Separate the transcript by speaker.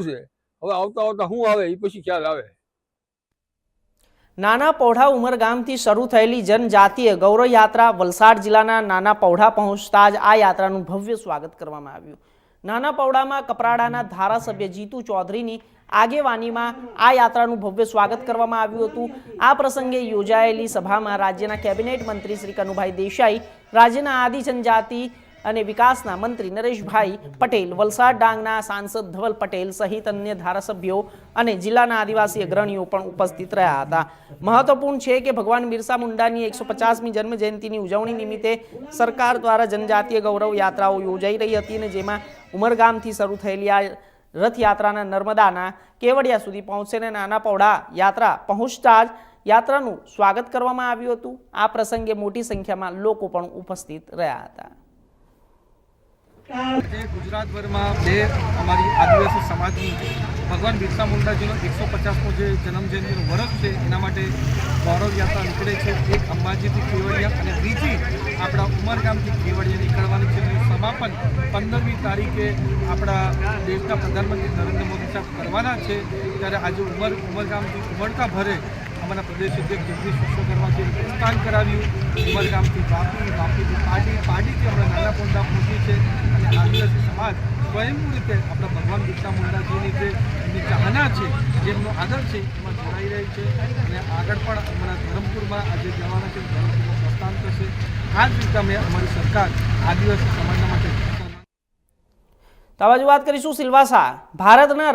Speaker 1: છે હવે આવતા આવતા શું આવે એ પછી ખ્યાલ આવે।
Speaker 2: નાના પૌઢા ઉમરગામથી શરૂ થયેલી જનજાતીય ગૌરવ યાત્રા વલસાડ જિલ્લાના નાના પૌઢા પહોંચતા જ આ યાત્રાનું ભવ્ય સ્વાગત કરવામાં આવ્યું। નાના પૌઢામાં કપરાડાના ધારાસભ્ય જીતુ ચૌધરીની આગેવાનીમાં આ યાત્રાનું ભવ્ય સ્વાગત કરવામાં આવ્યું હતું। આ પ્રસંગે યોજાયેલી સભામાં રાજ્યના કેબિનેટ મંત્રી શ્રી કનુભાઈ દેસાઈ, રાજ્યના આદિ જનજાતિ અને વિકાસના મંત્રી નરેશભાઈ પટેલ, વલસાડ ડાંગના સાંસદ ધવલ પટેલ સહિત અન્ય ધારાસભ્યો અને જિલ્લાના આદિવાસી અગ્રણીઓ પણ ઉપસ્થિત રહ્યા હતા। મહત્વપૂર્ણ છે કે ભગવાન બિરસા મુંડાની 150મી જન્મ જયંતિની ઉજવણી નિમિત્તે સરકાર દ્વારા જનજાતીય ગૌરવ યાત્રાઓ યોજાઈ રહી હતી અને જેમાં ઉમરગામથી શરૂ થયેલી આ રથયાત્રાના નર્મદાના કેવડિયા સુધી પહોંચશે અને નાના પૌઢા યાત્રા પહોંચતા જ યાત્રાનું સ્વાગત કરવામાં આવ્યું હતું। આ પ્રસંગે મોટી સંખ્યામાં લોકો પણ ઉપસ્થિત રહ્યા હતા।
Speaker 3: ગુજરાતભરમાં અમારી આદિવાસી સમાજની ભગવાન બિરસા મુંડાજીનો 150મો જે જન્મજયંતિનું વર્ષ છે એના માટે ગૌરવ યાત્રા નીકળે છે। એક અંબાજીથી કેવડિયા અને બીજી આપણા ઉમરગામથી કેવડિયા નીકળવાની છે। એનું સમાપન 15મી તારીખે આપણા દેશના પ્રધાનમંત્રી નરેન્દ્ર મોદી સાહેબ કરવાના છે। ત્યારે આજે ઉમરગામથી ઉમળકા ભરે અમારા પ્રદેશ અધ્યક્ષ જગદીશ વિશ્વકર્માજી પ્રસ્થાન કરાવ્યું। ઉમરગામથી વાપી, વાપીથી પાડીથી આપણા નાના પૌંઢા પહોંચી છે અને આદિવાસી સમાજ સ્વયંભૂ રીતે આપણા ભગવાન બિરસા મુંડાજીની જે એમની ચાહના છે, જેમનો આદર છે એમાં જોડાઈ રહી છે અને આગળ પણ અમારા ધરમપુરમાં આજે જવાના છે, ધરમપુરમાં પ્રસ્થાન થશે। આ જ રીતે અમે અમારી સરકાર આદિવાસી સમાજના માટે
Speaker 2: તો વાત કરીશું સિલવાસા ભારતના